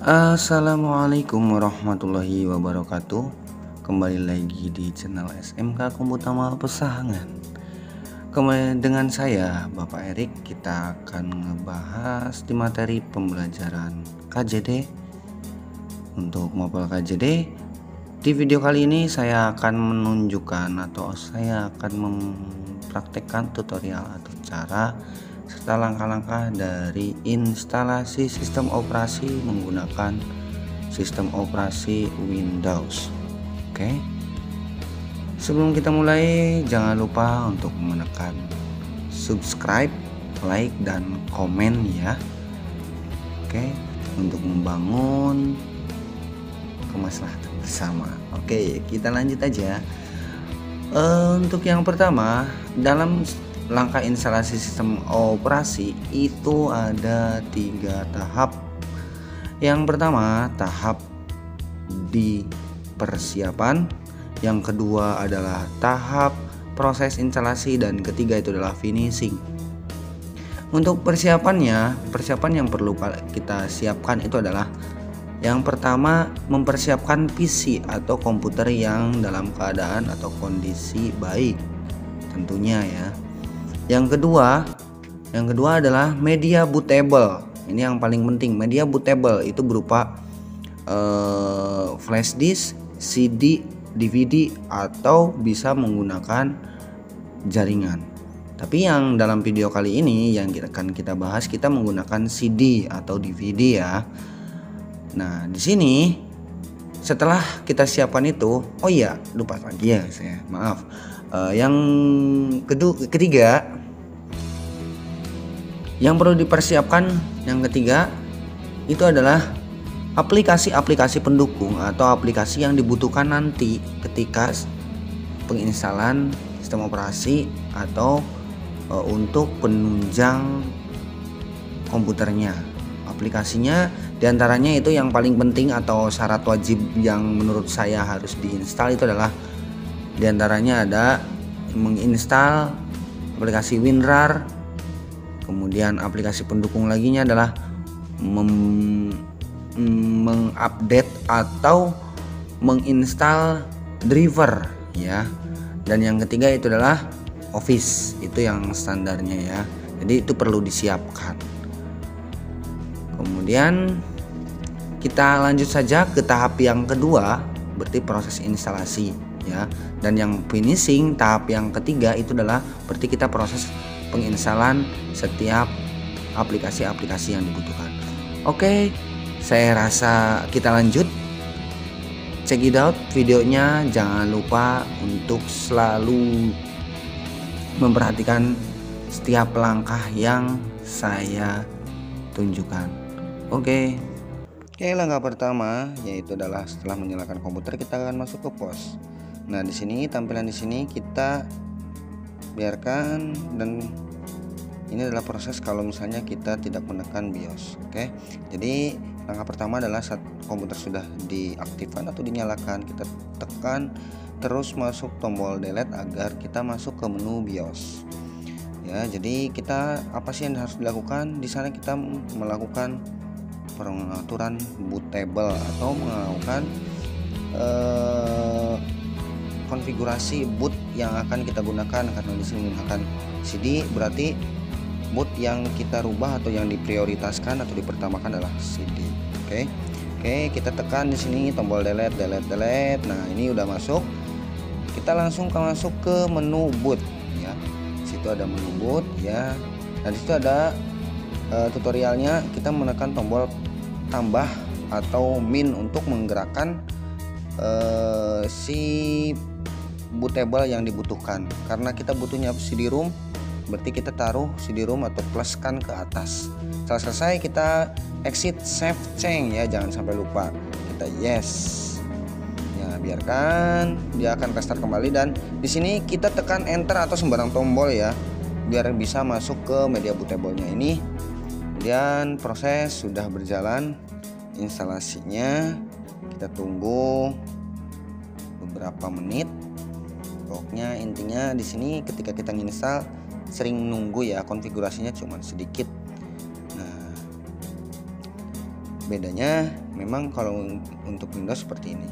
Assalamualaikum warahmatullahi wabarakatuh. Kembali lagi di channel SMK Komputama Pesahangan. Kembali dengan saya Bapak Erik. Kita akan ngebahas di materi pembelajaran KJD. Untuk mapel KJD, di video kali ini saya akan menunjukkan atau saya akan mempraktekkan tutorial atau cara serta langkah-langkah dari instalasi sistem operasi menggunakan sistem operasi Windows. Oke. Sebelum kita mulai, jangan lupa untuk menekan subscribe, like, dan komen ya. Oke, untuk membangun kemaslahatan bersama. Oke, kita lanjut aja. Untuk yang pertama, dalam langkah instalasi sistem operasi itu ada 3 tahap. Yang pertama, tahap di persiapan. Yang kedua adalah tahap proses instalasi, dan ketiga itu adalah finishing. Untuk persiapan yang perlu kita siapkan itu adalah yang pertama, mempersiapkan PC atau komputer yang dalam keadaan atau kondisi baik tentunya ya. Yang kedua adalah media bootable. Ini yang paling penting. Media bootable itu berupa flash disk, CD, DVD, atau bisa menggunakan jaringan. Tapi yang dalam video kali ini yang akan kita bahas, kita menggunakan CD atau DVD ya. Nah, di sini setelah kita siapkan itu, oh iya lupa lagi ya saya, maaf. Yang ketiga yang perlu dipersiapkan, yang ketiga itu adalah aplikasi-aplikasi pendukung atau aplikasi yang dibutuhkan nanti ketika penginstalan sistem operasi atau untuk penunjang komputernya. Aplikasinya diantaranya itu yang paling penting atau syarat wajib yang menurut saya harus diinstal itu adalah diantaranya ada menginstal aplikasi WinRAR. Kemudian aplikasi pendukung laginya adalah mengupdate atau menginstal driver ya. Dan yang ketiga itu adalah Office, itu yang standarnya ya. Jadi itu perlu disiapkan. Kemudian kita lanjut saja ke tahap yang kedua, berarti proses instalasi ya. Dan yang finishing tahap yang ketiga itu adalah berarti kita proses penginstalan setiap aplikasi-aplikasi yang dibutuhkan. Oke, saya rasa kita lanjut. Check it out videonya. Jangan lupa untuk selalu memperhatikan setiap langkah yang saya tunjukkan. Oke, langkah pertama yaitu adalah setelah menyalakan komputer kita akan masuk ke pos. Nah, di sini tampilan di sini kita biarkan, dan ini adalah proses kalau misalnya kita tidak menekan BIOS. Oke. Jadi langkah pertama adalah saat komputer sudah diaktifkan atau dinyalakan, kita tekan terus masuk tombol delete agar kita masuk ke menu BIOS. Ya, jadi kita apa sih yang harus dilakukan? Di sana kita melakukan pengaturan bootable atau melakukan konfigurasi boot yang akan kita gunakan. Karena di sini menggunakan CD, berarti boot yang kita rubah atau yang diprioritaskan atau dipertamakan adalah CD. Oke, kita tekan di sini tombol delete. Nah, ini udah masuk. Kita langsung masuk ke menu boot ya. Di situ ada menu boot ya. Nah, di situ ada tutorialnya. Kita menekan tombol tambah atau min untuk menggerakkan si bootable yang dibutuhkan. Karena kita butuhnya CD-ROM, berarti kita taruh CD-ROM atau pluskan ke atas. Setelah selesai kita exit save change ya, jangan sampai lupa. Kita yes. Ya, biarkan dia akan restart kembali, dan di sini kita tekan enter atau sembarang tombol ya biar bisa masuk ke media bootable-nya ini. Kemudian proses sudah berjalan instalasinya. Kita tunggu beberapa menit. Pokoknya intinya di sini ketika kita install sering nunggu ya, konfigurasinya cuma sedikit. Nah, Bedanya memang kalau untuk Windows seperti ini.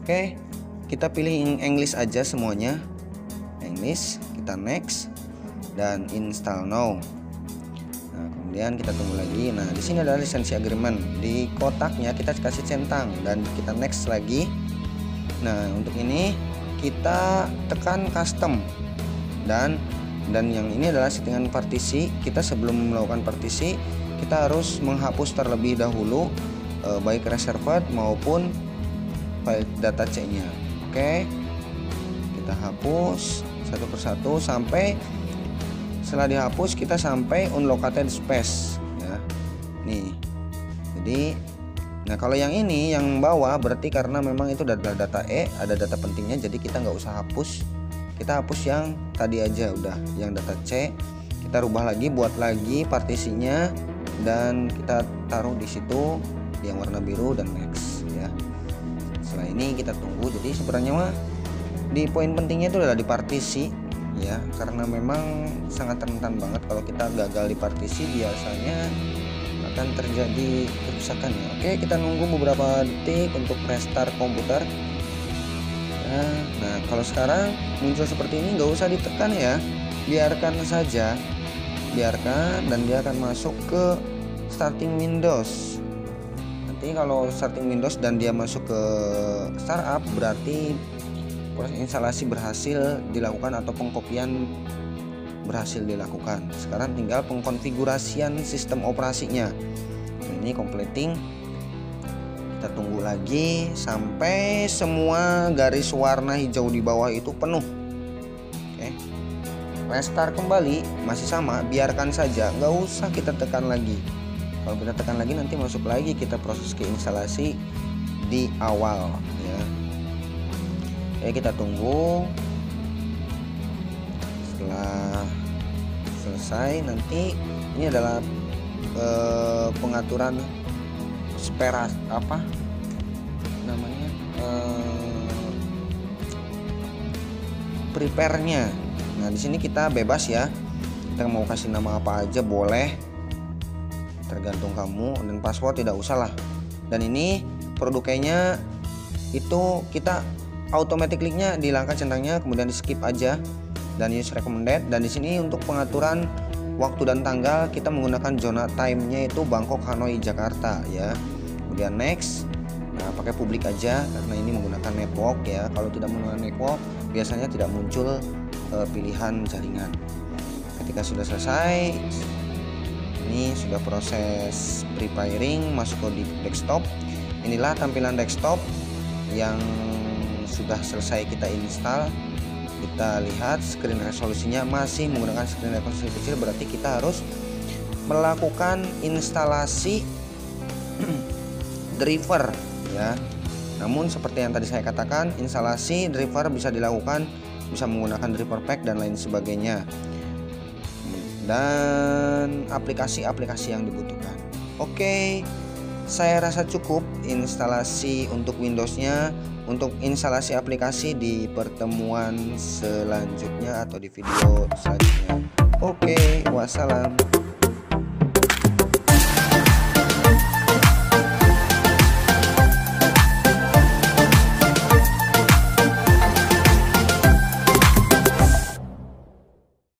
Oke, kita pilih English aja semuanya. English, kita next dan install now. Nah, kemudian kita tunggu lagi. Nah, di sini adalah lisensi agreement. Di kotaknya kita kasih centang dan kita next lagi. Nah, untuk ini kita tekan custom dan yang ini adalah settingan partisi. Kita sebelum melakukan partisi kita harus menghapus terlebih dahulu baik reserved maupun file data C-nya. Oke, kita hapus satu persatu sampai setelah dihapus kita sampai unallocated space ya. Nih. Jadi nah kalau yang ini yang bawah berarti karena memang itu data E, ada data pentingnya, jadi kita nggak usah hapus. Kita hapus yang tadi aja udah, yang data C. Kita rubah lagi, buat lagi partisinya dan kita taruh di situ yang warna biru dan next ya. Setelah ini kita tunggu. Jadi sebenarnya mah di poin pentingnya itu adalah di partisi ya, karena memang sangat rentan banget kalau kita gagal di partisi, biasanya akan terjadi kerusakan ya. Oke, kita nunggu beberapa detik untuk restart komputer ya. Nah, kalau sekarang muncul seperti ini nggak usah ditekan ya, biarkan saja, biarkan, dan dia akan masuk ke starting Windows. Nanti kalau starting Windows dan dia masuk ke startup, berarti proses instalasi berhasil dilakukan atau pengkopian berhasil dilakukan. Sekarang tinggal pengkonfigurasian sistem operasinya. Ini completing. Kita tunggu lagi sampai semua garis warna hijau di bawah itu penuh. Oke, restart kembali, masih sama, biarkan saja, nggak usah kita tekan lagi. Kalau kita tekan lagi nanti masuk lagi kita proses ke instalasi di awal ya. Oke, kita tunggu. Setelah selesai nanti ini adalah pengaturan spare apa namanya prepare-nya. Nah, di sini kita bebas ya. Kita mau kasih nama apa aja boleh, tergantung kamu, dan password tidak usah lah. Dan ini produk kayaknya itu kita automatic linknya dihilangkan centangnya, kemudian di skip aja dan use recommended. Dan di sini untuk pengaturan waktu dan tanggal kita menggunakan zona time-nya itu Bangkok, Hanoi, Jakarta ya. Kemudian next. Nah, pakai publik aja karena ini menggunakan network ya. Kalau tidak menggunakan network biasanya tidak muncul pilihan jaringan. Ketika sudah selesai, ini sudah proses preparing masuk ke desktop. Inilah tampilan desktop yang sudah selesai kita install. Kita lihat screen resolusinya masih menggunakan screen resolusi kecil, berarti kita harus melakukan instalasi driver ya. Namun seperti yang tadi saya katakan, instalasi driver bisa dilakukan, bisa menggunakan driver pack dan lain sebagainya, dan aplikasi-aplikasi yang dibutuhkan. Oke, saya rasa cukup instalasi untuk Windows-nya. Untuk instalasi aplikasi di pertemuan selanjutnya atau di video selanjutnya. Oke, wassalam.